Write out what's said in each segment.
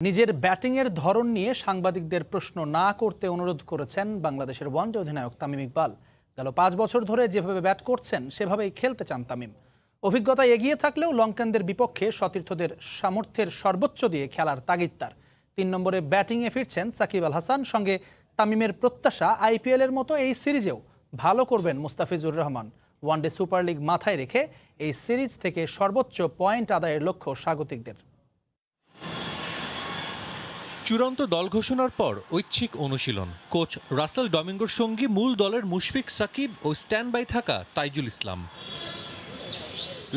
নিজের ব্যাটিংয়ের ধরন নিয়ে সাংবাদিকদের প্রশ্ন না করতে অনুরোধ করেছেন বাংলাদেশের ওয়ানডে অধিনায়ক তামিম ইকবাল। গেল 5 বছর ধরে যেভাবে ব্যাট করছেন সেভাবেই খেলতে চান তামিম। অভিজ্ঞতা এগিয়ে থাকলেও লঙ্কানদের বিপক্ষে সতীর্থদের সামর্থ্যের সর্বোচ্চ দিয়ে খেলার তাগিদ তার। 3 নম্বরে ব্যাটিংয়ে ফিরছেন সাকিব আল হাসান। সঙ্গে তামিমের প্রত্যাশা আইপিএলের মতো এই সিরিজেও ভালো করবেন Mustafizur Rahman. One day super league মাথায় রেখে এই সিরিজ থেকে সর্বোচ্চ পয়েন্ট আদায়ের লক্ষ্য স্বাগতিকদের। চূড়ান্ত দল ঘোষণার পর ঐচ্ছিক অনুশীলন। কোচ রাসেল ডমিঙ্গোর সঙ্গী মূল দলের মুশফিক সাকিব ও স্ট্যান্ড বাই থাকা তাইজুল ইসলাম।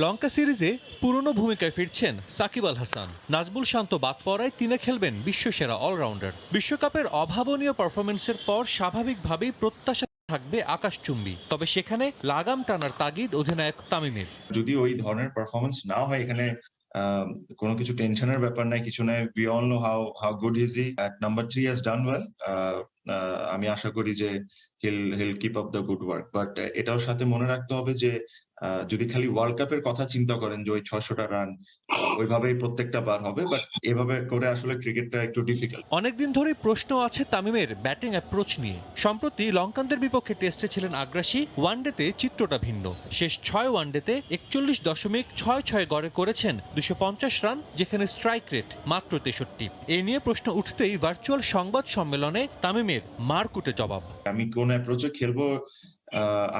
লঙ্কা সিরিজে পুরনো ভূমিকায় ফিরছেন সাকিব আল হাসান। নাজমুল শান্ত বাদ পড়ায় তিনি খেলবেন বিশ্বসেরা অলরাউন্ডার। বিশ্বকাপের অভাবনীয় পারফরমেন্সের পর স্বাভাবিকভাবেই প্রত্যাশা থাকবে আকাশচুম্বী, তবে সেখানে লাগাম টানার তাগিদ অধিনায়ক তামিমের। যদি ওই ধরনের পারফরমেন্স না হয় এখানে কোনো কিছু টেনশনের ব্যাপার নাই, কিছু নাই। We all know how good is he. At number 3 has done well. আমি আশা করি যে he'll keep up the good work, but এটাও সাথে মনে রাখতে হবে যে যদি খালি ওয়ার্ল্ড কাপের কথা চিন্তা করেন যে ওই 600টা রান ওইভাবেই প্রত্যেকটা বার হবে, বাট এভাবে করে আসলে ক্রিকেটটা একটু ডিফিকাল্ট। অনেকদিন ধরেই প্রশ্ন আছে তামিমের ব্যাটিং অ্যাপ্রোচ নিয়ে। সম্প্রতি লঙ্কানদের বিপক্ষে টেস্টে ছিলেন আগ্রাসী, ওয়ানডেতে চিত্রটা ভিন্ন। শেষ 6 ওয়ানডেতে 41.66 গড়ে করেছেন 250 রান, যেখানে স্ট্রাইক রেট মাত্র 63। এ নিয়ে প্রশ্ন উঠতেই ভার্চুয়াল সংবাদ সম্মেলনে তামিমের মারকুটে জবাব। আমি কোন অ্যাপ্রোচে খেলবো,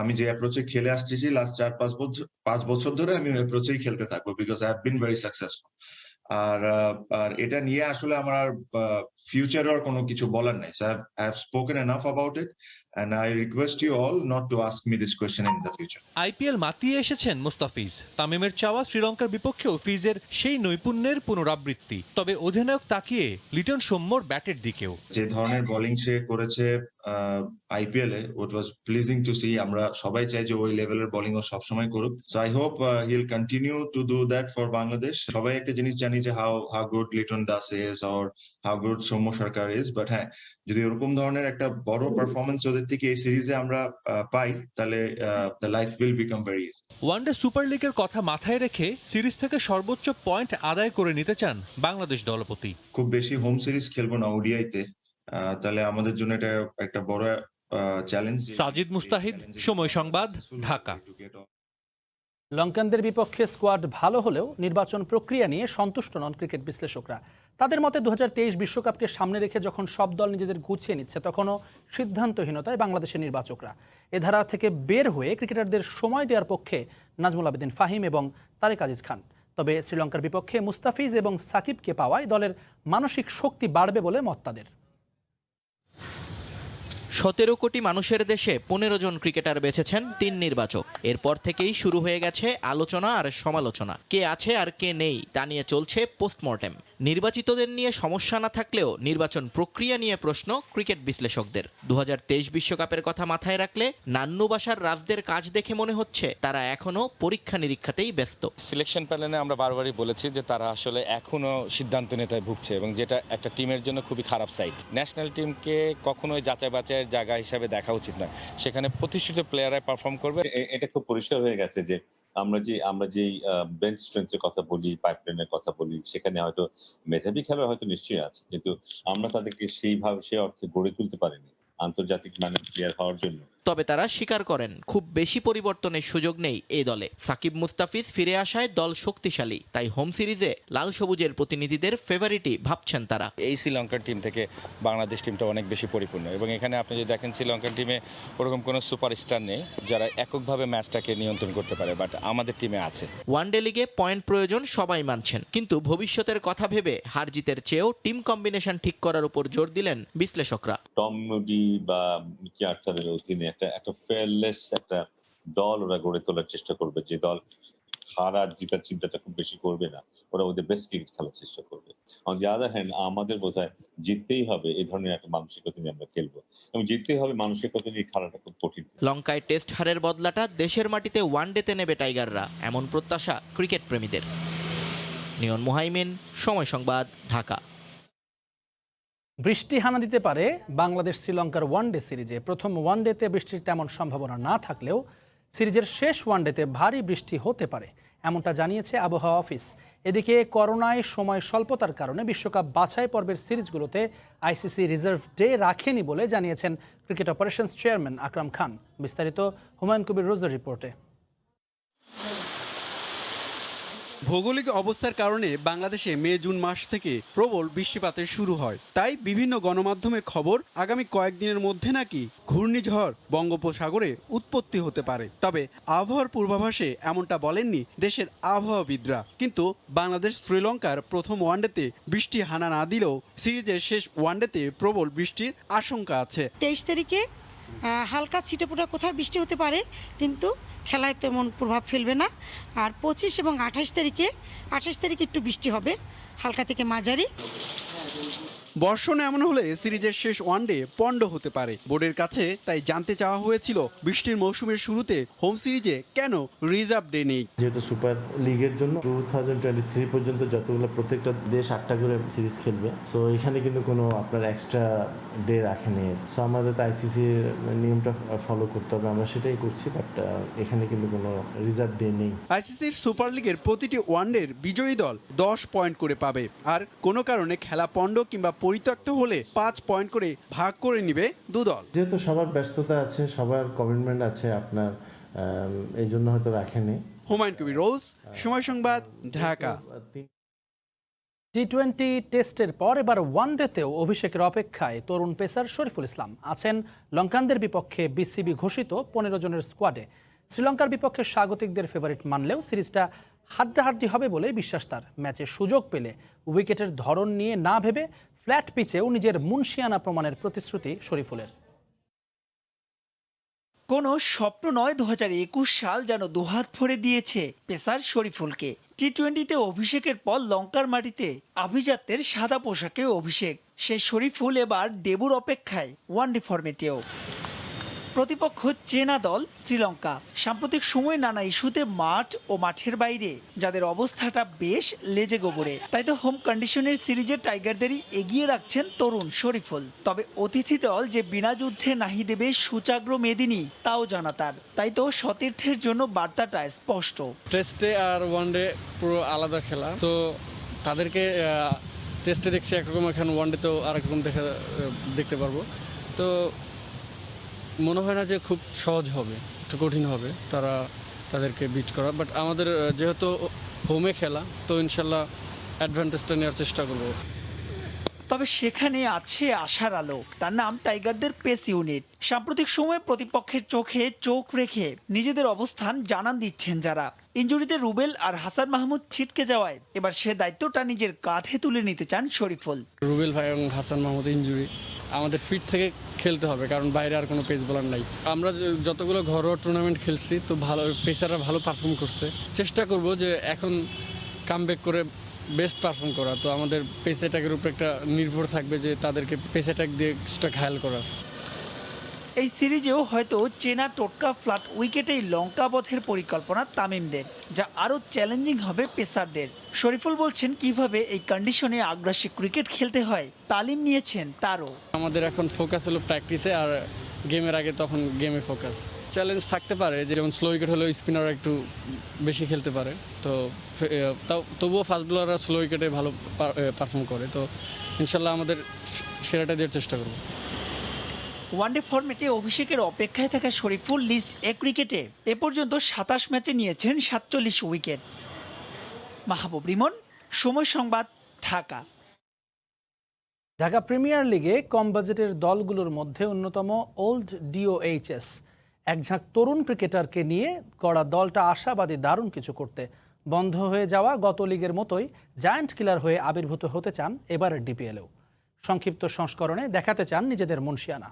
আমি যে অ্যাপ্রোচে খেলে আসতেছি লাস্ট 4-5 বছর ধরে আমি ওই অ্যাপ্রোচেই খেলতে থাকবো, because I have been very successful. আর এটা নিয়ে আসলে আমার ফিউচারে আর কোনো কিছু বলার নাই। So I have spoken enough about it and I request you all not to ask me this question in the future. IPL মাতিয়ে এসেছেন মুস্তাফিজ। তামিমের চাওয়া শ্রীলঙ্কার বিপক্ষেও ফিজের সেই নৈপুণ্যের পুনরাবৃত্তি। তবে অধিনায়ক তাকিয়ে লিটন সৌম্যর ব্যাটের দিকেও। যে ধরনের বোলিং সে করেছে আইপিএল এ, ইট ওয়াজ প্লিজিং টু সি। আমরা সবাই চাই যে ওই লেভেলের বোলিং ও সবসময় করুক। So I hope he will continue to do that for Bangladesh. সবাই একটা জিনিস জানি যে how good Liton Das is or how good Soumya Sarkar is, but হ্যাঁ, যদি এরকম ধরনের একটা বড় পারফরমেন্স ওদের থেকে এই সিরিজে আমরা পাই, তাহলে the life will become very easy. One day super লিগের কথা মাথায় রেখে সিরিজ থেকে সর্বোচ্চ পয়েন্ট আদায় করে নিতে চান বাংলাদেশ দলপতি। খুব বেশি হোম সিরিজ খেলবো না ওডিআইতে, তাহলে আমাদের জন্য এটা একটা বড় চ্যালেঞ্জ। সাজিদ মুস্তাহিদ, সময় সংবাদ, ঢাকা। লঙ্কানদের বিপক্ষে স্কোয়াড ভালো হলেও নির্বাচন প্রক্রিয়া নিয়ে সন্তুষ্ট নন ক্রিকেট বিশ্লেষকরা। তাদের মতে 2023 বিশ্বকাপকে সামনে রেখে যখন সব দল নিজেদের গুছিয়ে নিচ্ছে, তখনও সিদ্ধান্তহীনতায় বাংলাদেশের নির্বাচকরা। এ ধারা থেকে বের হয়ে ক্রিকেটারদের সময় দেওয়ার পক্ষে নাজমুল আবেদিন ফাহিম এবং তারেক আজিজ খান। তবে শ্রীলঙ্কার বিপক্ষে মুস্তাফিজ এবং সাকিবকে পাওয়ায় দলের মানসিক শক্তি বাড়বে বলে মত তাদের। 17 কোটি মানুষের দেশে 15 জন ক্রিকেটার বেছেছেন 3 নির্বাচক। এরপর থেকেই শুরু হয়ে গেছে আলোচনা আর সমালোচনা। কে আছে আর কে নেই তা নিয়ে চলছে পোস্টমর্টেম। নির্বাচিতদের নিয়ে সমস্যা না থাকলেও নির্বাচন প্রক্রিয়া নিয়ে প্রশ্ন ক্রিকেট বিশ্লেষকদের। 2023 বিশ্বকাপের কথা মাথায় রাখলে নান্নু বাসার রাজদের কাজ দেখে মনে হচ্ছে তারা এখনো পরীক্ষা নিরীক্ষাতেই ব্যস্ত। সিলেকশন প্যানেলে আমরা বারবারই বলেছি যে তারা আসলে এখনো সিদ্ধান্তহীনতায় ভুগছে এবং যেটা একটা টিমের জন্য খুবই খারাপ সাইড। ন্যাশনাল টিমকে কখনোই যাচাই বাছাইয়ের জায়গা হিসাবে দেখা উচিত নয়। সেখানে প্রতিষ্ঠিত প্লেয়াররাই পারফর্ম করবে। এটা খুব পরিষ্কার হয়ে গেছে যে আমরা যেই বেঞ্চ স্ট্রেংথের কথা বলি, পাইপলাইনের কথা বলি, সেখানে হয়তো মেধাবী খেলোয়াড় হয়তো নিশ্চয়ই আছে, কিন্তু আমরা তাদেরকে সেইভাবে সে অর্থে গড়ে তুলতে পারিনি আন্তর্জাতিক মানের প্লেয়ার হওয়ার জন্য। তবে তারা স্বীকার করেন খুব বেশি পরিবর্তনের সুযোগ নেই এই দলে। সাকিব মুস্তাফিজ ফিরে আসায় দল শক্তিশালী, তাই হোম সিরিজে লাল সবুজের প্রতিনিধিদের ফেভারিটই ভাবছেন তারা। এই শ্রীলঙ্কার টিম থেকে বাংলাদেশ টিমটা অনেক বেশি পরিপূর্ণ এবং এখানে আপনি যদি দেখেন শ্রীলঙ্কার টিমে ওরকম কোনো সুপারস্টার নেই যারা এককভাবে ম্যাচটাকে নিয়ন্ত্রণ করতে পারে, বাট আমাদের টিমে আছে। ওয়ানডে লিগে পয়েন্ট প্রয়োজন সবাই মানছেন, কিন্তু ভবিষ্যতের কথা ভেবে হার জিতের চেয়েও টিম কম্বিনেশন ঠিক করার উপর জোর দিলেন বিশ্লেষকরা। টম মুডি বা মিকি আর্থারের অধীনে একটা ফেয়ারলেস একটা দল ওরা গড়ে তোলার চেষ্টা করবে, যে দল হারা জিতার চিন্তাটা খুব বেশি করবে না। ওরা ওদের বেস্ট ক্রিকেট খেলার চেষ্টা করবে। অন দি আদার হ্যান্ড, আমাদের বোধহয় জিততেই হবে এই ধরনের একটা মানসিকতা নিয়ে আমরা খেলবো এবং জিততেই হবে মানসিকতা নিয়ে খেলাটা খুব কঠিন। লঙ্কায় টেস্ট হারের বদলাটা দেশের মাটিতে ওয়ানডেতে নেবে টাইগাররা, এমন প্রত্যাশা ক্রিকেট প্রেমীদের। নিয়ন মুহাইমিন, সময় সংবাদ, ঢাকা। বৃষ্টি হানা দিতে পারে বাংলাদেশ শ্রীলঙ্কার ওয়ানডে সিরিজে। প্রথম ওয়ানডেতে বৃষ্টির তেমন সম্ভাবনা না থাকলেও সিরিজের শেষ ওয়ানডেতে ভারী বৃষ্টি হতে পারে, এমনটা জানিয়েছে আবহাওয়া অফিস। এদিকে করোনায় সময় স্বল্পতার কারণে বিশ্বকাপ বাছাই পর্বের সিরিজগুলোতে আইসিসি রিজার্ভ ডে রাখেনি বলে জানিয়েছেন cricket operations chairman Akram Khan. বিস্তারিত হুমায়ুন কবির রোজের রিপোর্টে। ভৌগোলিক অবস্থার কারণে বাংলাদেশে মে জুন মাস থেকে প্রবল বৃষ্টিপাতের শুরু হয়। তাই বিভিন্ন গণমাধ্যমের খবর আগামী কয়েকদিনের মধ্যে নাকি ঘূর্ণিঝড় বঙ্গোপসাগরে উৎপত্তি হতে পারে। তবে আবহাওয়ার পূর্বাভাসে এমনটা বলেননি দেশের আবহাওয়াবিদরা। কিন্তু বাংলাদেশ শ্রীলঙ্কার প্রথম ওয়ানডেতে বৃষ্টি হানা না দিলেও সিরিজের শেষ ওয়ানডেতে প্রবল বৃষ্টির আশঙ্কা আছে। 23 তারিখে হালকা ছিটেফোঁটা কোথাও বৃষ্টি হতে পারে, কিন্তু খেলায় তেমন প্রভাব ফেলবে না। আর 25 এবং 28 তারিখে একটু বৃষ্টি হবে, হালকা থেকে মাঝারি। বর্ষণ এমন হলে সিরিজের শেষ ওয়ানডে পণ্ড হতে পারে বোর্ডের কাছে। তাই জানতে চাওয়া হয়েছিল বৃষ্টির মৌসুমের শুরুতে হোম সিরিজে কেন রিজার্ভ ডে নেই। যেহেতু সুপার লিগের জন্য 2023 পর্যন্ত যতগুলো প্রত্যেকটা দেশ 8টা করে সিরিজ খেলবে, সো এখানে কিন্তু কোনো আপনার এক্সট্রা ডে রাখেনি। সো আমাদের তো আইসিসির নিয়মটা ফলো করতে হবে, আমরা সেটাই করছি, বাট এখানে কিন্তু কোনো রিজার্ভ ডে নেই। আইসিসির সুপার লিগের প্রতিটি ওয়ানডের বিজয়ী দল 10 পয়েন্ট করে পাবে, আর কোনো কারণে খেলা পণ্ড কিংবা পরিত্যক্ত হলে 5 পয়েন্ট করে ভাগ করে নিবে দু দল। যেহেতু সবার ব্যস্ততা আছে, সবার কমিটমেন্ট আছে আপনার, এই জন্য হয়তো রাখেনি। হুমায়ুন কবির রোজ, সময় সংবাদ, ঢাকা। টি-20 টেস্টের পর এবার ওয়ানডেতেও অভিষেকের অপেক্ষায় তরুণ পেসার শরীফুল ইসলাম আছেন লঙ্কানদের বিপক্ষে বিসিবি ঘোষিত 15 জনের স্কোয়াডে। শ্রীলঙ্কার বিপক্ষে স্বাগতিকদের ফেভারিট মানলেও সিরিজটা হাড্ডাহাড্ডি হবে বলে বিশ্বাস তার। ম্যাচে সুযোগ পেলে উইকেটের ধরন নিয়ে না ভেবে ফ্ল্যাট পিচেও নিজের মুনশিয়ানা প্রমাণের প্রতিশ্রুতি শরীফুলের। কোনো স্বপ্ন নয়, 2021 সাল যেন দুহাত ভরে দিয়েছে পেসার শরীফুলকে। টি-20তে অভিষেকের পর লঙ্কার মাটিতে আভিজাত্যের সাদা পোশাকে অভিষেক। সেই শরীফুল এবার ডেবুর অপেক্ষায় ওয়ানডে ফরম্যাটেও। প্রতিপক্ষ চেনা দল শ্রীলঙ্কা। সাম্প্রতিক সময়ে নানা ইস্যুতে মাঠ ও মাঠের বাইরে যাদের অবস্থাটা বেশ লেজে গোবরে, তাই তো হোম কন্ডিশনের সিরিজে টাইগারদেরই এগিয়ে রাখছেন তরুণ শরীফুল। তবে অতিথি দল যে বিনা যুদ্ধে নাহি দেবে সুচাগ্র মেদিনী, তাও জানা তার। তাই তো সতীর্থের জন্য বার্তাটা স্পষ্ট। টেস্টে আর ওয়ানডে পুরো আলাদা খেলা, তো তাদেরকে টেস্টে দেখছি একরকম, এখন ওয়ানডেতেও আরেকরকম দেখতে পারবো। তো মনে হয় না যে খুব সহজ হবে, একটু কঠিন হবে তাদেরকে বিট করা। বাট আমাদের যেহেতু হোমে খেলা, তো ইনশাল্লাহ অ্যাডভান্টেজটা নেওয়ার চেষ্টা করব। তবে সেখানে আছে আশার আলো। তার নাম টাইগারদের পেস ইউনিট। সাম্প্রতিক সময়ে প্রতিপক্ষের চোখে চোখ রেখে নিজেদের অবস্থান জানান দিচ্ছেন যারা। ইনজুরিতে রুবেল আর হাসান মাহমুদ ছিটকে যাওয়ায় এবার সে দায়িত্বটা নিজের কাঁধে তুলে নিতে চান শরীফুল। রুবেল ভাই এবং হাসান মাহমুদ ইনজুরি, আমাদের ফিট থেকে খেলতে হবে, কারণ বাইরে আর কোনো পেস বোলার নাই। আমরা যতগুলো ঘরোয়া টুর্নামেন্ট খেলছি, তো ভালো পেসাররা ভালো পারফর্ম করছে। চেষ্টা করব যে এখন কামব্যাক করে বেস্ট পারফর্ম করা। তো আমাদের পেস অ্যাটাকের উপর একটা নির্ভর থাকবে, যে তাদেরকে পেস অ্যাটাক দিয়ে কিছুটা ঘায়াল করা। এই সিরিজেও হয়তো চেনা টোটকা ফ্ল্যাট উইকেটেই লঙ্কা বধের পরিকল্পনা তামিমদের, যা আরও চ্যালেঞ্জিং হবে পেসারদের। শরীফুল বলছেন কিভাবে এই কন্ডিশনে আগ্রাসী ক্রিকেট খেলতে হয় তালিম নিয়েছেন তারও। আমাদের এখন ফোকাস হলো প্র্যাকটিসে, আর গেমের আগে তখন গেমে ফোকাস। চ্যালেঞ্জ থাকতে পারে, যেমন স্লো উইকেট হলেও স্পিনাররা একটু বেশি খেলতে পারে, তো তবুও ফাস্ট বোলাররা স্লো উইকেটে ভালো পারফর্ম করে। তো ইনশাল্লাহ আমাদের সেরাটা দেওয়ার চেষ্টা করব। ওয়ানডে ফরম্যাটে অভিষেকের অপেক্ষায় থাকা শরীফুল লিস্ট এ ক্রিকেটে এ পর্যন্ত 27 ম্যাচে নিয়েছেন 47 উইকেট। মাহবুব রিমন, সময় সংবাদ, ঢাকা। ঢাকা প্রিমিয়ার লিগে কম বাজেটের দলগুলোর মধ্যে অন্যতম ওল্ড ডিওএইচএস। এক ঝাঁক তরুণ ক্রিকেটারকে নিয়ে গড়া দলটা আশাবাদী দারুণ কিছু করতে। বন্ধ হয়ে যাওয়া গত লিগের মতোই জায়ান্ট কিলার হয়ে আবির্ভূত হতে চান এবারের ডিপিএলেও। সংক্ষিপ্ত সংস্করণে দেখাতে চান নিজেদের মুনশিয়ানা।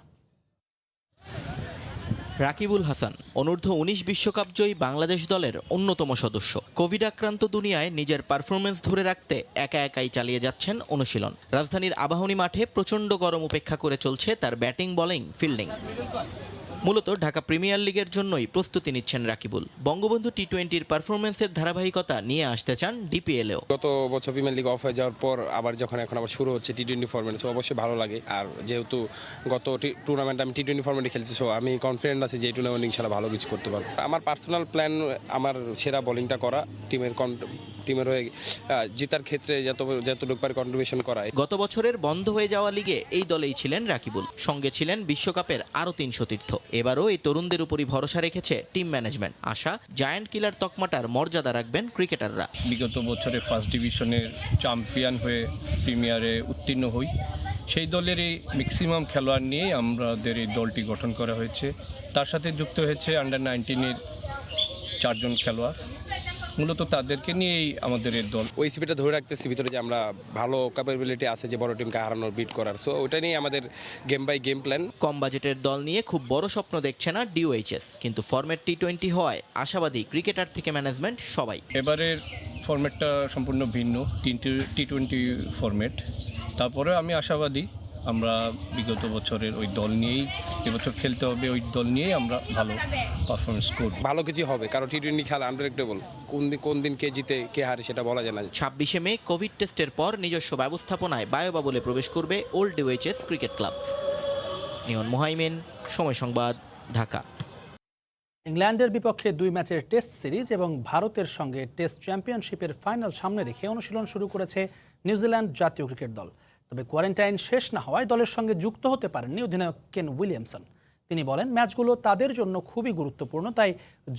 রাকিবুল হাসান অনূর্ধ্ব 19 বিশ্বকাপ জয়ী বাংলাদেশ দলের অন্যতম সদস্য। কোভিড আক্রান্ত দুনিয়ায় নিজের পারফরমেন্স ধরে রাখতে একা একাই চালিয়ে যাচ্ছেন অনুশীলন। রাজধানীর আবাহনী মাঠে প্রচণ্ড গরম উপেক্ষা করে চলছে তার ব্যাটিং, বোলিং, ফিল্ডিং। মূলত ঢাকা প্রিমিয়ার লিগের জন্যই প্রস্তুতি নিচ্ছেন রাকিবুল। বঙ্গবন্ধু টি-20-র পারফরম্যান্সের ধারাবাহিকতা নিয়ে আসতে চান ডিপিএলেও। গত বছর প্রিমিয়ার লিগ অফ হয়ে যাওয়ার পর এখন আবার শুরু হচ্ছে টি-20 ফরম্যাট, সো অবশ্যই ভালো লাগে। আর যেহেতু গত টুর্নামেন্ট আমি টি-20 ফরম্যাটে খেলছি, সো আমি কনফিডেন্ট আছি যে এই টুর্নামেন্ট ইনশাআল্লাহ ভালো কিছু করতে পারবো। আমার পার্সোনাল প্ল্যান আমার সেরা বোলিংটা করা, টিমের হয়ে জেতার ক্ষেত্রে যতটুকু পারে কন্ট্রিবিউশন করা। গত বছরের বন্ধ হয়ে যাওয়া লিগে এই দলেই ছিলেন রাকিবুল, সঙ্গে ছিলেন বিশ্বকাপের আরও 3 সতীর্থ। এবারও এই তরুণদের উপরই ভরসা রেখেছে টিম ম্যানেজমেন্ট। আশা, জায়ান্ট কিলার তকমাটার মর্যাদা রাখবেন ক্রিকেটাররা। বিগত বছরে ফার্স্ট ডিভিশনের চ্যাম্পিয়ন হয়ে প্রিমিয়ারে উত্তীর্ণ হই, সেই দলেরই ম্যাক্সিমাম খেলোয়াড় নিয়ে আমাদের এই দলটি গঠন করা হয়েছে। তার সাথে যুক্ত হয়েছে আন্ডার 19-এর 4 জন খেলোয়াড়। মূলত তাদেরকে নিয়েই আমাদের এই দল। ওই সিপিটা ধরে রাখতেছি ভিতরে যে আমরা ভালো ক্যাপাবিলিটি আছে যে বড় টিমকে হারানোর, বিট করার। সো ওটা নিয়ে আমাদের গেম বাই গেম প্ল্যান। কম বাজেটের দল নিয়ে খুব বড় স্বপ্ন দেখছে না ডিওএইচএস, কিন্তু ফরম্যাট টি-20 হওয়ায় আশাবাদী ক্রিকেটার থেকে ম্যানেজমেন্ট সবাই। এবারের ফরম্যাটটা সম্পূর্ণ ভিন্ন, টি-20 ফরম্যাট। তারপরে আমি আশাবাদী আমরা বিগত বছরের ওই দল নিয়েই এবছর খেলতে হবে, ওই দল নিয়েই আমরা ভালো পারফরমেন্স করব। ভালো কিছু হবে, কারণ টি-20 খেলা আনপ্রেডিক্টেবল, কোন দিন কে জিতে কে হারে সেটা বলা যায় না। 26শে মে কোভিড টেস্টের পর নিজস্ব ব্যবস্থাপনায় বায়োবাবলে প্রবেশ করবে ওল্ড ডিওএইচএস ক্রিকেট ক্লাব। নিয়ন মুহাইমিন, সময় সংবাদ, ঢাকা। ইংল্যান্ডের বিপক্ষে 2 ম্যাচের টেস্ট সিরিজ এবং ভারতের সঙ্গে টেস্ট চ্যাম্পিয়নশিপের ফাইনাল সামনে রেখে অনুশীলন শুরু করেছে নিউজিল্যান্ড জাতীয় ক্রিকেট দল। তবে কোয়ারেন্টাইন শেষ না হওয়ায় দলের সঙ্গে যুক্ত হতে পারেননি অধিনায়ক কেন উইলিয়ামসন। তিনি বলেন, ম্যাচগুলো তাদের জন্য খুবই গুরুত্বপূর্ণ, তাই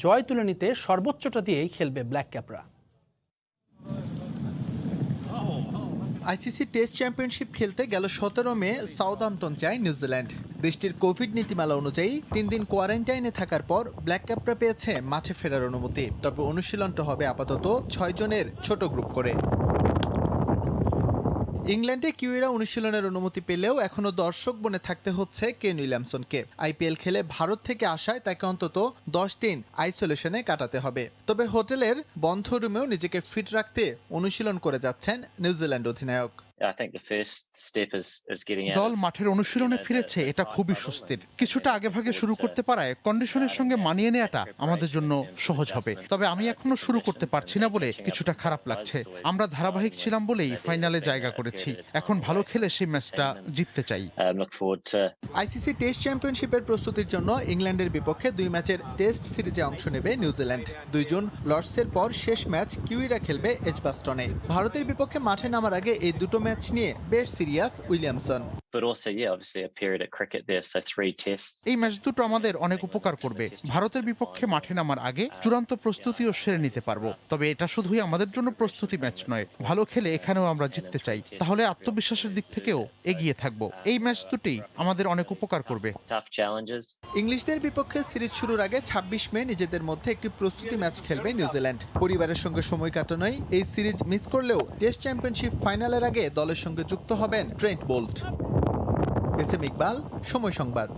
জয় তুলে নিতে সর্বোচ্চটা দিয়েই খেলবে ব্ল্যাক ক্যাপরা। আইসিসি টেস্ট চ্যাম্পিয়নশিপ খেলতে গেল 17 মে সাউদাম্পটন যায় নিউজিল্যান্ড। দেশটির কোভিড নীতিমালা অনুযায়ী 3 দিন কোয়ারেন্টাইনে থাকার পর ব্ল্যাক ক্যাপরা পেয়েছে মাঠে ফেরার অনুমতি। তবে অনুশীলনটা হবে আপাতত 6 জনের ছোট গ্রুপ করে। ইংল্যান্ডে কিউইরা অনুশীলনের অনুমতি পেলেও এখনও দর্শক বনে থাকতে হচ্ছে কেন উইলিয়ামসনকে। আইপিএল খেলে ভারত থেকে আসায় তাকে অন্তত 10 দিন আইসোলেশনে কাটাতে হবে। তবে হোটেলের বন্ধ রুমেও নিজেকে ফিট রাখতে অনুশীলন করে যাচ্ছেন নিউজিল্যান্ড অধিনায়ক। দল মাঠের অনুশীলনে ফিরেছে, এটা খুবই স্বস্তির। কিছুটা আগেভাগে শুরু করতে পারায় কন্ডিশনের সঙ্গে মানিয়ে নেওয়াটা আমাদের জন্য সহজ হবে। তবে আমি এখনো শুরু করতে পারছি না বলে কিছুটা খারাপ লাগছে। আমরা ধারাবাহিক ছিলাম বলেই ফাইনালে জায়গা করেছি। এখন ভালো খেলে সেই ম্যাচটা জিততে চাই। আইসিসি টেস্ট চ্যাম্পিয়নশিপের প্রস্তুতির জন্য ইংল্যান্ডের বিপক্ষে 2 ম্যাচের টেস্ট সিরিজে অংশ নেবে নিউজিল্যান্ড। 2 জুন লর্ডসের পর শেষ ম্যাচ কিউইরা খেলবে এজবাস্টনে। ভারতের বিপক্ষে মাঠে নামার আগে এই দুটো ম্যাচ নিয়ে বেশ সিরিয়াস উইলিয়ামসন। এই ম্যাচ দুটো আমাদের অনেক উপকার করবে। ভারতের বিপক্ষে মাঠে নামার আগে চূড়ান্ত প্রস্তুতিও সেরে নিতে পারবো। তবে এটা শুধুই আমাদের জন্য প্রস্তুতি ম্যাচ নয়, ভালো খেলে এখানেও আমরা জিততে চাই, তাহলে আত্মবিশ্বাসের দিক থেকেও এগিয়ে থাকবো। এই ম্যাচ দুটি আমাদের অনেক উপকার করবে। ইংলিশদের বিপক্ষে সিরিজ শুরুর আগে 26 মে নিজেদের মধ্যে একটি প্রস্তুতি ম্যাচ খেলবে নিউজিল্যান্ড। পরিবারের সঙ্গে সময় কাটানোই এই সিরিজ মিস করলেও টেস্ট চ্যাম্পিয়নশিপ ফাইনালের আগে দলের সঙ্গে যুক্ত হবেন ট্রেন্ট বোল্ট। এসএম ইকবাল, সময় সংবাদ।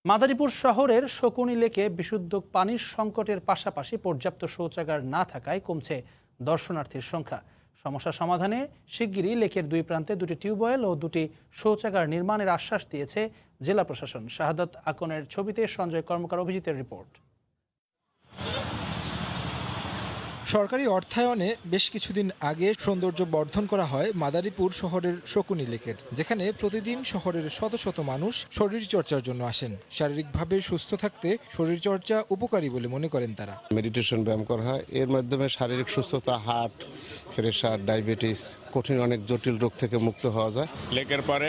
মাদারীপুর শহরের শকুনি লেকে বিশুদ্ধ পানির সংকটের পাশাপাশি পর্যাপ্ত শৌচাগার না থাকায় কমছে দর্শনার্থীর সংখ্যা। সমস্যা সমাধানে শিগগিরই লেকের 2 প্রান্তে 2টি টিউবওয়েল ও 2টি শৌচাগার নির্মাণের আশ্বাস দিয়েছে জেলা প্রশাসন। শাহাদাত আকনের ছবিতে সঞ্জয় কর্মকার অভিজিতের রিপোর্ট। সরকারি অর্থায়নে বেশ কিছুদিন আগে সৌন্দর্য বর্ধন করা হয় মাদারীপুর শহরের শকুনি লেকের, যেখানে প্রতিদিন শহরের শত শত মানুষ শরীরচর্চার জন্য আসেন। শারীরিকভাবে সুস্থ থাকতে শরীরচর্চা উপকারী বলে মনে করেন তারা। মেডিটেশন ব্যায়াম করা হয়, এর মাধ্যমে শারীরিক সুস্থতা, হার্ট, প্রেশার, ডায়াবেটিস, কঠিন অনেক জটিল রোগ থেকে মুক্ত হওয়া যায়। লেকের পারে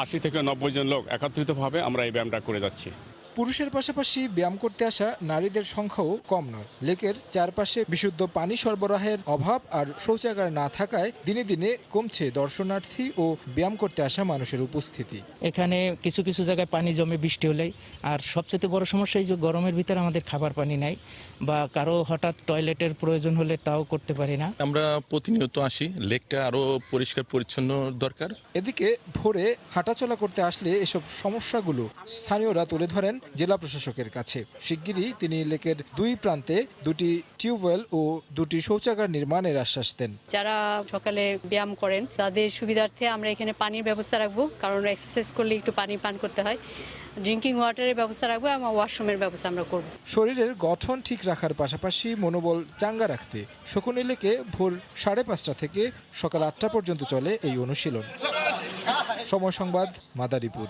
80 থেকে 90 জন লোক একত্রিতভাবে আমরা এই ব্যায়ামটা করে যাচ্ছি। পুরুষের পাশাপাশি ব্যায়াম করতে আসা নারীদের সংখ্যাও কম নয়। লেকের চারপাশে বিশুদ্ধ পানি সরবরাহের অভাব আর শৌচাগার না থাকায় দিনে দিনে কমছে দর্শনার্থী ও ব্যায়াম করতে আসা মানুষের উপস্থিতি। এখানে কিছু কিছু জায়গায় পানি জমে বৃষ্টি হলেই, আর সবচেয়ে বড় সমস্যা এই যে গরমের ভিতরে আমাদের খাবার পানি নাই, বা কারো হঠাৎ টয়লেটের প্রয়োজন হলে তাও করতে পারি না। আমরা প্রতিনিয়ত আসি, লেকটা আরো পরিষ্কার পরিচ্ছন্ন দরকার। এদিকে ভোরে হাঁটাচলা করতে আসলে এসব সমস্যাগুলো স্থানীয়রা তুলে ধরেন জেলা প্রশাসকের কাছে। শিগগিরই তিনি লেকের 2 প্রান্তে 2টি টিউবওয়েল ও 2টি শৌচাগার নির্মাণের আশ্বাস দেন। যারা সকালে ব্যায়াম করেন তাদের সুবিধার্থে আমরা এখানে পানির ব্যবস্থা রাখবো, কারণ এক্সারসাইজ করলে একটু পানি পান করতে হয়। ড্রিঙ্কিং ওয়াটারের ব্যবস্থা রাখবো এবং ওয়াশরুমের ব্যবস্থা আমরা করব। শরীরের গঠন ঠিক রাখার পাশাপাশি মনোবল চাঙ্গা রাখতে শকুনি লেকে ভোর 5:30 থেকে সকাল 8টা পর্যন্ত চলে এই অনুশীলন। সময় সংবাদ, মাদারীপুর।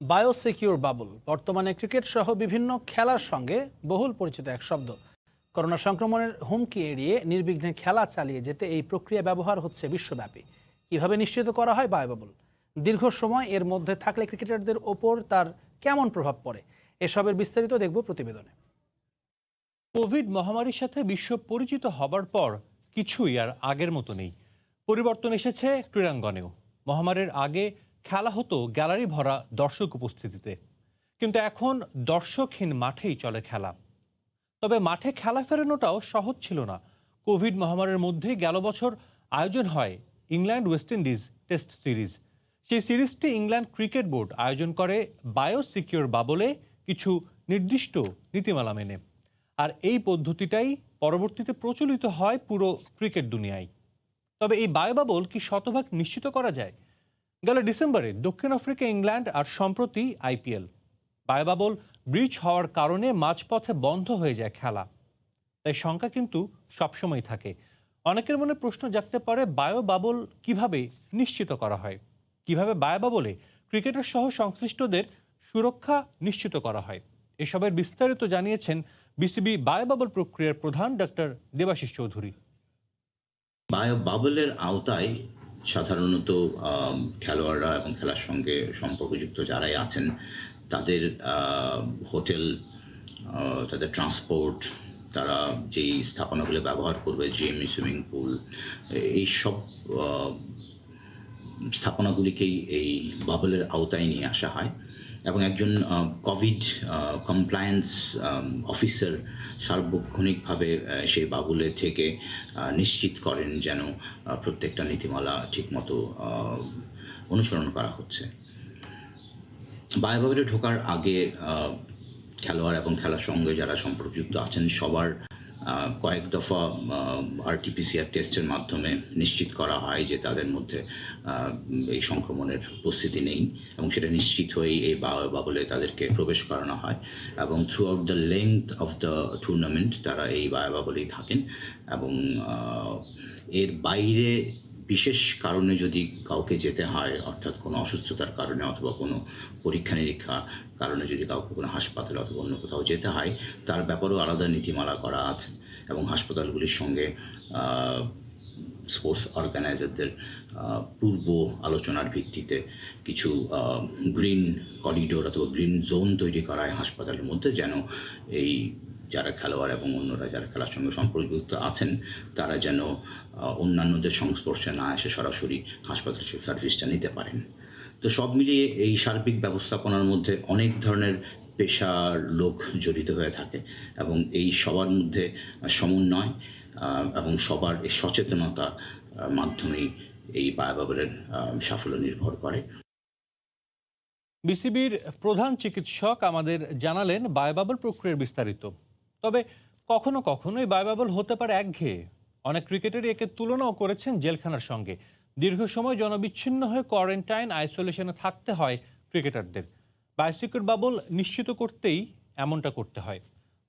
বায়োসিকিউর বাবল বর্তমানে ক্রিকেট সহ বিভিন্ন খেলার সঙ্গে বহুল পরিচিত এক শব্দ। করোনা সংক্রমণের হুমকি এড়িয়ে নির্বিঘ্নে খেলা চালিয়ে যেতে এই প্রক্রিয়া ব্যবহার হচ্ছে বিশ্বব্যাপী। কিভাবে নিশ্চিত করা হয় বায়োবাবল? দীর্ঘ সময় এর মধ্যে থাকলে ক্রিকেটারদের ওপর তার কেমন প্রভাব পড়ে? এসবের বিস্তারিত দেখব প্রতিবেদনে। কোভিড মহামারীর সাথে বিশ্ব পরিচিত হবার পর কিছুই আর আগের মতো নেই। পরিবর্তন এসেছে ক্রীড়াঙ্গনেও। মহামারীর আগে খেলা হতো গ্যালারি ভরা দর্শক উপস্থিতিতে, কিন্তু এখন দর্শকহীন মাঠেই চলে খেলা। তবে মাঠে খেলা ফেরানোটাও সহজ ছিল না। কোভিড মহামারীর মধ্যে গেল বছর আয়োজন হয় England West Indies test series. সেই সিরিজটি ইংল্যান্ড ক্রিকেট বোর্ড আয়োজন করে বায়োসিকিউর বাবলে কিছু নির্দিষ্ট নীতিমালা মেনে। আর এই পদ্ধতিটাই পরবর্তীতে প্রচলিত হয় পুরো ক্রিকেট দুনিয়ায়। তবে এই বায়োবাবল কি শতভাগ নিশ্চিত করা যায়? গেল ডিসেম্বরে দক্ষিণ আফ্রিকা, ইংল্যান্ড আর সম্প্রতি আইপিএল। বায়োবাবল ব্রিচ হওয়ার কারণে মাঝপথে বন্ধ হয়ে যায় খেলা। তাই শঙ্কা কিন্তু সবসময় থাকে। অনেকের মনে প্রশ্ন জাগতে পারে, বায়োবাবল কিভাবে নিশ্চিত করা হয়? কিভাবে বায়োবাবলে ক্রিকেটার সহ সংশ্লিষ্টদের সুরক্ষা নিশ্চিত করা হয়? এসবের বিস্তারিত জানিয়েছেন বিসিবি বায়োবাবল প্রক্রিয়ার প্রধান ডক্টর দেবাশিস চৌধুরী। বায়োবাবলের আওতায় সাধারণত খেলোয়াড়রা এবং খেলার সঙ্গে সম্পর্কযুক্ত যারাই আছেন তাদের হোটেল, তাদের ট্রান্সপোর্ট, তারা যেই স্থাপনাগুলো ব্যবহার করবে, জিম, সুইমিং পুল, এই সব স্থাপনাগুলিকেই এই বাবলের আওতায় নিয়ে আসা হয়। এবং একজন কোভিড কমপ্লায়েন্স অফিসার সার্বক্ষণিকভাবে সেই বাবুলে থেকে নিশ্চিত করেন যেন প্রত্যেকটা নীতিমালা ঠিকমতো অনুসরণ করা হচ্ছে। বায়োবাবলে ঢোকার আগে খেলোয়াড় এবং খেলার সঙ্গে যারা সম্পর্কযুক্ত আছেন সবার কয়েক দফা আরটিপিসিআর টেস্টের মাধ্যমে নিশ্চিত করা হয় যে তাদের মধ্যে এই সংক্রমণের উপস্থিতি নেই, এবং সেটা নিশ্চিত হয়েই এই বাবলে তাদেরকে প্রবেশ করানো হয়। এবং through out the length of the tournament তারা এই বাবলেই থাকেন। এবং এর বাইরে বিশেষ কারণে যদি কাউকে যেতে হয়, অর্থাৎ কোনো অসুস্থতার কারণে অথবা কোনো পরীক্ষা নিরীক্ষা কারণে যদি কাউকে কোনো হাসপাতালে অথবা অন্য কোথাও যেতে হয়, তার ব্যাপারেও আলাদা নীতিমালা করা আছে। এবং হাসপাতালগুলির সঙ্গে স্পোর্টস অর্গানাইজারদের পূর্ব আলোচনার ভিত্তিতে কিছু গ্রিন করিডোর অথবা গ্রিন জোন তৈরি করা হয় হাসপাতালের মধ্যে, যেন এই যারা খেলোয়াড় এবং অন্যরা যারা খেলার সঙ্গে সম্পর্কযুক্ত আছেন তারা যেন অন্যান্যদের সংস্পর্শে না এসে সরাসরি হাসপাতালে সেই সার্ভিসটা নিতে পারেন। তো সব মিলিয়ে এই সার্বিক ব্যবস্থাপনার মধ্যে অনেক ধরনের পেশার লোক জড়িত হয়ে থাকে, এবং এই সবার মধ্যে সমন্বয় এবং সবার এই সচেতনতার মাধ্যমেই এই বায়োবাবলের সাফল্য নির্ভর করে। বিসিবির প্রধান চিকিৎসক আমাদের জানালেন বায়োবাবল প্রক্রিয়ার বিস্তারিত। তবে কখনো কখনো এই বায়োবাবল হতে পারে একঘেয়ে। অনেক ক্রিকেটারই একে তুলনাও করেছেন জেলখানার সঙ্গে। দীর্ঘ সময় জনবিচ্ছিন্ন হয়ে কোয়ারেন্টাইন, আইসোলেশনে থাকতে হয় ক্রিকেটারদের। বায়োসিকিউর বাবল নিশ্চিত করতেই এমনটা করতে হয়।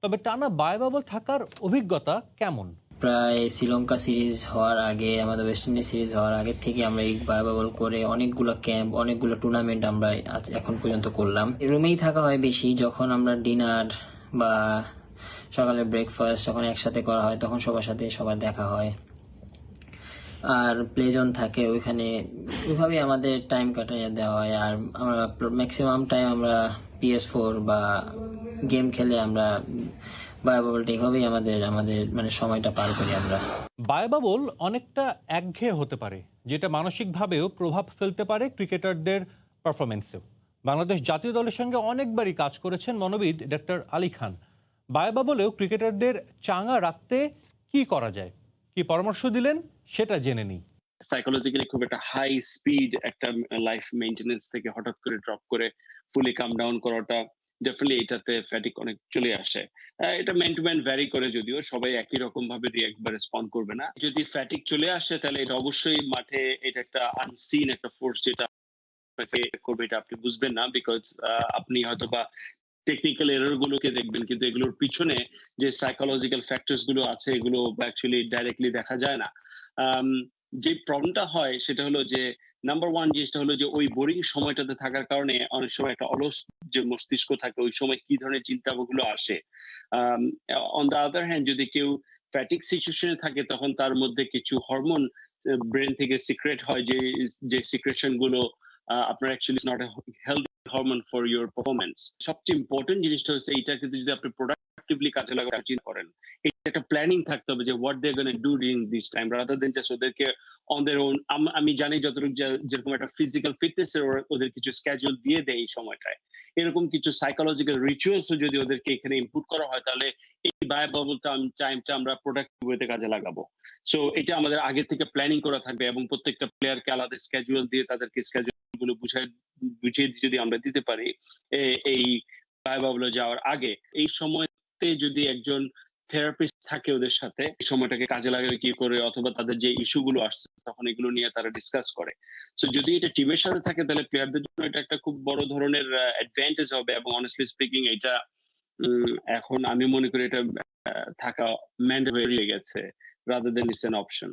তবে টানা বায়োবাবল থাকার অভিজ্ঞতা কেমন? প্রায় শ্রীলঙ্কা সিরিজ হওয়ার আগে, আমাদের ওয়েস্ট ইন্ডিজ সিরিজ হওয়ার আগে থেকে আমরা এই বায়োবাবল করে অনেকগুলো ক্যাম্প, অনেকগুলো টুর্নামেন্ট আমরা এখন পর্যন্ত করলাম। রুমেই থাকা হয় বেশি। যখন আমরা ডিনার বা সকালে ব্রেকফাস্ট যখন একসাথে করা হয় তখন সবার সাথে সবার দেখা হয়, আর প্লে জোন থাকে ওইখানে, ওইভাবেই আমাদের টাইম কাটিয়ে দেওয়া হয়। আর আমরা ম্যাক্সিমাম টাইম আমরা PS4 বা গেম খেলে আমরা বায়োবাবলটা এইভাবেই আমাদের মানে সময়টা পার করি আমরা। বায়োবাবল অনেকটা একঘেয়ে হতে পারে, যেটা মানসিকভাবেও প্রভাব ফেলতে পারে ক্রিকেটারদের পারফরমেন্সেও। বাংলাদেশ জাতীয় দলের সঙ্গে অনেকবারই কাজ করেছেন মনোবিদ ডক্টর আলী খান। বায়োবাবলেও ক্রিকেটারদের চাঙ্গা রাখতে কি করা যায়, কি পরামর্শ দিলেন সেটা জেনে নিই। সাইকোলজিক্যালি খুব একটা হাই স্পিড একটা লাইফ মেইনটেনেন্স থেকে হঠাৎ করে ড্রপ করে ফুলি কাম ডাউন করাটা ডেফিনেটলি এটাতে ফ্যাটিক অনেক চলে আসে। এটা ম্যান টু ম্যান ভ্যারি করে, যদিও সবাই একই রকম ভাবে রিঅ্যাক্ট বা রেসপন্ড করবে না। যদি ফ্যাটিক চলে আসে তাহলে এটা অবশ্যই মাঠে এটা একটা আনসিন একটা ফোর্স যেটা করবে, এটা আপনি বুঝবেন না, বিকজ আপনি হয়তো বা টেকনিক্যাল এরর গুলোকে দেখবেন, কিন্তু এগুলোর পিছনে যে সাইকোলজিক্যাল ফ্যাক্টরস গুলো আছে এগুলো অ্যাকচুয়ালি ডাইরেক্টলি দেখা যায় না। যে প্রবলেমটা হয় সেটা হলো যে নাম্বার ওয়ান জিনিসটা হলো যে ওই বোরিং সময়টাতে থাকার কারণে অনেক সময় একটা অলস যে মস্তিষ্ক থাকে, ওই সময় কি ধরনের চিন্তাগুলো আসে। অন দ্য আদার হ্যান্ড যদি কেউ ফ্যাটিক সিচুয়েশনে থাকে তখন তার মধ্যে কিছু হরমোন ব্রেন থেকে সিক্রেট হয়, যে সিক্রেশন গুলো আপনার actually not a healthy hormone for your performance. সবচেয়ে ইম্পর্টেন্ট জিনিসটা হচ্ছে এইটা কিন্তু যদি আপনি প্রোডাক্টিভলি কাজে লাগানোর চিন্তা করেন, এটা একটা প্ল্যানিং থাকতে হবে যে what they gonna do during this time, rather than just ওদেরকে অন দেয়ার ওন। আমি জানি যতটুকু যেরকম একটা ফিজিক্যাল ফিটনেসের ওদের কিছু স্কেডিউল দিয়ে দেয় এই সময়টায়, এরকম কিছু সাইকোলজিক্যাল রিচুয়ালস যদি ওদেরকে এখানে ইনপুট করা হয় তাহলে এই ভায়াবল টাইমটা আমরা প্রোডাক্টিভ ওয়েতে কাজে লাগাবো। সো এটা আমাদের আগে থেকে প্ল্যানিং করা থাকবে এবং প্রত্যেকটা প্লেয়ারকে আলাদা স্কেডিউল দিয়ে তাদেরকে স্কেডিউল গুলো বুঝিয়ে যদি আমরা দিতে পারি এই ভায়াবলে যাওয়ার আগে। এই সময়তে যদি একজন থেরাপিস্ট থাকে ওদের সাথে, এই সময়টাকে কাজে লাগাবে কি করে, অথবা তাদের যে ইস্যুগুলো আসছে তখন এগুলো নিয়ে তারা ডিসকাস করে। সো যদি এটা টিমের সাথে থাকে তাহলে প্লেয়ারদের জন্য এটা একটা খুব বড় ধরনের অ্যাডভান্টেজ হবে, এবং অনেস্টলি স্পিকিং এটা এখন আমি মনে করি এটা থাকা ম্যান্ডেটরি হয়ে গেছে rather than it's an option.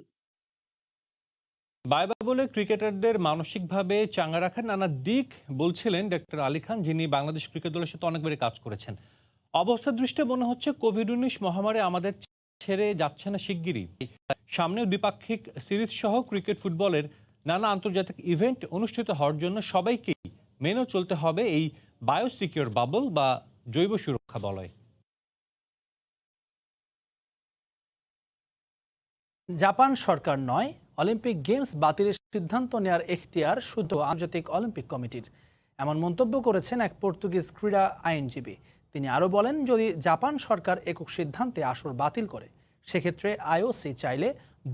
বায়বাবলে ক্রিকেটারদের মানসিকভাবে চাঙ্গা রাখার নানা দিক বলছিলেন ডক্টর আলী খান, যিনি বাংলাদেশ ক্রিকেট দলের সাথে অনেকবারই কাজ করেছেন। অবস্থার দৃষ্টিতে মনে হচ্ছে কোভিড-19 মহামারী আমাদের ছেড়ে যাচ্ছে না শিগগিরই। সামনেও দ্বিপাক্ষিক সিরিজ সহ ক্রিকেট ফুটবলের নানা আন্তর্জাতিক ইভেন্ট অনুষ্ঠিত হওয়ার জন্য সবাইকেই মেনে চলতে হবে এই বায়োসিকিউর বাবল বা জৈব সুরক্ষা বলয়। জাপান সরকার নয়, অলিম্পিক গেমস বাতিলের সিদ্ধান্ত নেওয়ার এখতিয়ার শুধু আন্তর্জাতিক অলিম্পিক কমিটির, এমন মন্তব্য করেছেন এক পর্তুগিজ ক্রীড়া আইনজীবী। তিনি আরও বলেন, যদি জাপান সরকার একক সিদ্ধান্তে আসর বাতিল করে সেক্ষেত্রে আইওসি চাইলে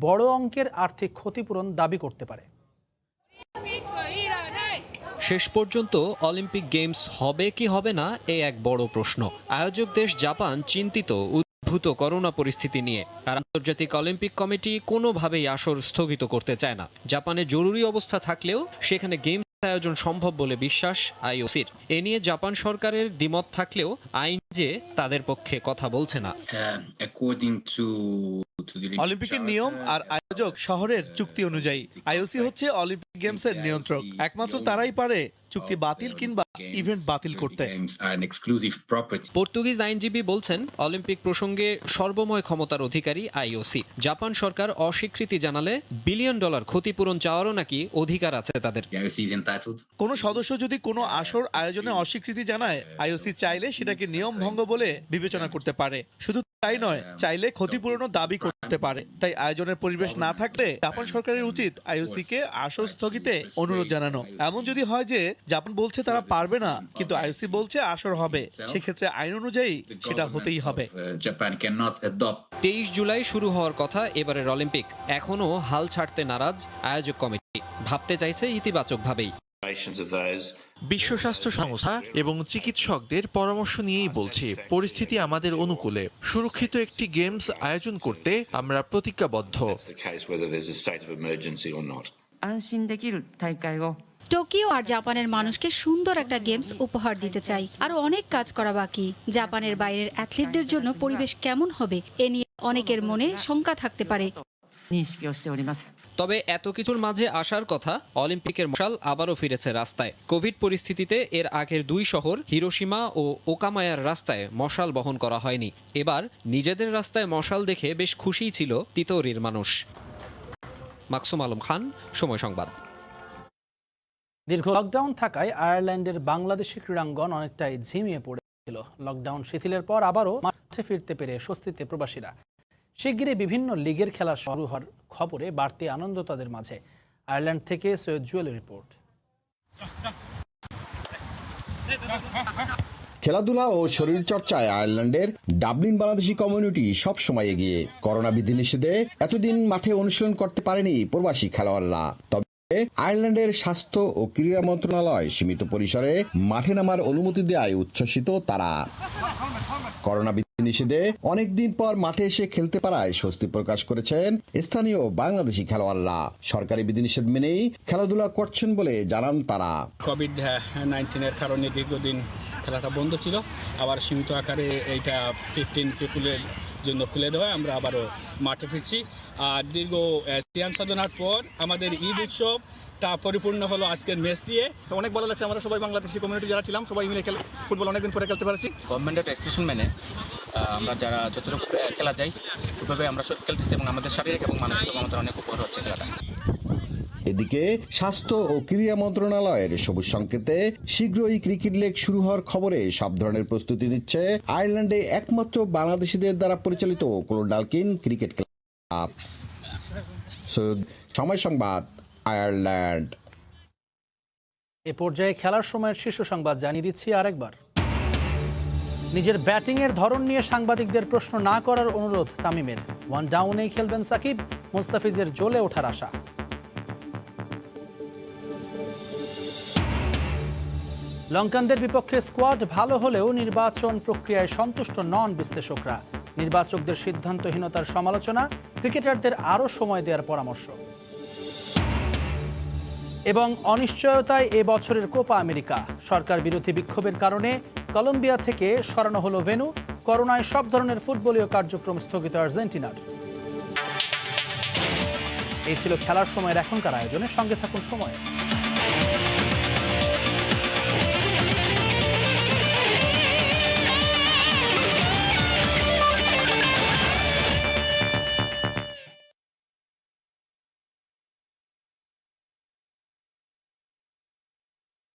বড় অঙ্কের আর্থিক ক্ষতিপূরণ দাবি করতে পারে। শেষ পর্যন্ত অলিম্পিক গেমস হবে কি হবে না এ এক বড় প্রশ্ন। আয়োজক দেশ জাপান চিন্তিত উদ্ভূত করোনা পরিস্থিতি নিয়ে, আর আন্তর্জাতিক অলিম্পিক কমিটি কোনোভাবেই আসর স্থগিত করতে চায় না। জাপানে জরুরি অবস্থা থাকলেও সেখানে গেমস আয়োজন সম্ভব বলে বিশ্বাস আইওসির। এ নিয়ে জাপান সরকারের দ্বিমত থাকলেও আইন যে তাদের পক্ষে কথা বলছে না। অলিম্পিকের নিয়ম আর আয়োজক শহরের চুক্তি অনুযায়ী আইওসি হচ্ছে অলিম্পিক গেমসের নিয়ন্ত্রক। একমাত্র তারাই পারে চুক্তি বাতিল কিংবা ইভেন্ট বাতিল করতে। পর্তুগিজ আইনজীবী বলছেন, অলিম্পিক প্রসঙ্গে সর্বময় ক্ষমতার অধিকারী আইওসি। জাপান সরকার অস্বীকৃতি জানালে $1 বিলিয়ন ক্ষতিপূরণ চাওয়ারও নাকি অধিকার আছে তাদের। কোন সদস্য যদি কোনো আসর আয়োজনে অস্বীকৃতি জানায়, আইওসি চাইলে সেটাকে নিয়ম ভঙ্গ বলে বিবেচনা করতে পারে। শুধু তাই নয়, চাইলে ক্ষতিপূরণও দাবি করতে পারে। তাই আয়োজনের পরিবেশ না থাকলে জাপান সরকারের উচিত আইওসি কে আসর স্থগিতে অনুরোধ জানানো। এমন যদি হয় যে জাপান বলছে তারা পারবে না কিন্তু আইওসি বলছে আসর হবে, সেক্ষেত্রে আইন অনুযায়ী সেটা হতেই হবে। 23 জুলাই শুরু হওয়ার কথা এবারের অলিম্পিক, এখনো হাল ছাড়তে নারাজ আয়োজক কমিটি। ভাবতে চাইছে ইতিবাচকভাবেই। বিশ্ব স্বাস্থ্য সংস্থা এবং চিকিৎসকদের পরামর্শ নিয়েই বলছি, পরিস্থিতি আমাদের অনুকূলে। সুরক্ষিত একটি গেমস আয়োজন করতে আমরা প্রতিজ্ঞাবদ্ধ। টোকিও আর জাপানের মানুষকে সুন্দর একটা গেমস উপহার দিতে চাই। আরো অনেক কাজ করা বাকি। জাপানের বাইরের অ্যাথলিটদের জন্য পরিবেশ কেমন হবে এ নিয়ে অনেকের মনে শঙ্কা থাকতে পারে। তবে এত কিছুর মাঝে আসার কথা, অলিম্পিকের মশাল আবারও ফিরেছে রাস্তায়। কোভিড পরিস্থিতিতে এর আগের 2 শহর হিরোশিমা ও ওকামায়ার রাস্তায় মশাল বহন করা হয়নি। এবার নিজেদের রাস্তায় মশাল দেখে বেশ খুশিই ছিল তিতৌরির মানুষ। মাকসুম আলম খান, সময় সংবাদ। দীর্ঘ লকডাউন থাকায় আয়ারল্যান্ডের বাংলাদেশি ক্রীড়াঙ্গন অনেকটাই ঝিমিয়ে পড়েছিল। লকডাউন শিথিলের পর আবারও মাঠে ফিরতে পেরে স্বস্তিতে প্রবাসীরা। শিগগিরই বিভিন্ন লিগের খেলা শুরু হওয়ার খবরে বাড়তি আনন্দ তাদের মাঝে। আয়ারল্যান্ড থেকে সৈয়দ জুয়েলের রিপোর্ট। খেলাধুলা ও শরীরচর্চায় আয়ারল্যান্ডের ডাবলিন বাংলাদেশি কমিউনিটি সব সময় এগিয়ে। করোনা বিধিনিষেধে এতদিন মাঠে অনুশীলন করতে পারেনি প্রবাসী খেলোয়াড়রা। তবে আয়ারল্যান্ডের স্বাস্থ্য ও ক্রীড়া মন্ত্রণালয় সীমিত পরিসরে মাঠে নামার অনুমতি দেওয়ায় উচ্ছ্বসিত তারা। করোনা বিধিনিষেধে অনেকদিন পর মাঠে এসে খেলতে পারায় স্বস্তি প্রকাশ করেছেন স্থানীয় বাংলাদেশি খেলোয়াড়রা। সরকারি বিধিনিষেধ মেনেই খেলাধুলা করছেন বলে জানান তারা। কোভিড-19 কারণে দীর্ঘদিন খেলাটা বন্ধ ছিল, আবার সীমিত আকারে এইটা 15 পিপুলের জন্য খুলে দেওয়া, আমরা আবারও মাঠে ফিরছি। আর দীর্ঘ সিয়াম সাধনার পর আমাদের ঈদ উৎসবটা পরিপূর্ণ হলো আজকের ম্যাচ দিয়ে। অনেক ভালো লাগছে, আমরা সবাই বাংলাদেশি কমিউনিটি যারা ছিলাম সবাই মিলে ফুটবল অনেকদিন পরে খেলতে পারছি। গভর্নমেন্টের রেস্ট্রিকশন মেনে আমরা যারা যতটুকু খেলা যাই ওইভাবে আমরা খেলতেছি এবং আমাদের শারীরিক এবং মানসিক ক্ষমতার অনেক উপকার হচ্ছে খেলাটা। এদিকে স্বাস্থ্য ও ক্রীড়া মন্ত্রণালয়ের সবুজ সংকেতে শীঘ্রই ক্রিকেট লিগ শুরু হওয়ার খবরে সব ধরনের প্রস্তুতি নিচ্ছে আয়ারল্যান্ডে একমাত্র বাংলাদেশিদের দ্বারা পরিচালিত ক্লোন্ডালকিন ক্রিকেট ক্লাব। সময় সংবাদ, আয়ারল্যান্ড। এ পর্যায়ে খেলার সময়ের শীর্ষ সংবাদ জানিয়ে দিচ্ছি আরেকবার। নিজের ব্যাটিংয়ের ধরন নিয়ে সাংবাদিকদের প্রশ্ন না করার অনুরোধ তামিমের। ওয়ান ডাউনেই খেলবেন সাকিব, মুস্তাফিজের জ্বলে ওঠার আশা। লঙ্কানদের বিপক্ষে স্কোয়াড ভালো হলেও নির্বাচন প্রক্রিয়ায় সন্তুষ্ট নন বিশ্লেষকরা। নির্বাচকদের সিদ্ধান্তহীনতার সমালোচনা, ক্রিকেটারদের আরও সময় দেওয়ার পরামর্শ। এবং অনিশ্চয়তায় এ বছরের কোপা আমেরিকা। সরকার বিরোধী বিক্ষোভের কারণে কলম্বিয়া থেকে সরানো হলো ভেন্যু। করোনায় সব ধরনের ফুটবলীয় কার্যক্রম স্থগিত আর্জেন্টিনার। এই ছিল খেলার সময়ের এখনকার আয়োজনে। সঙ্গে থাকুন সময়।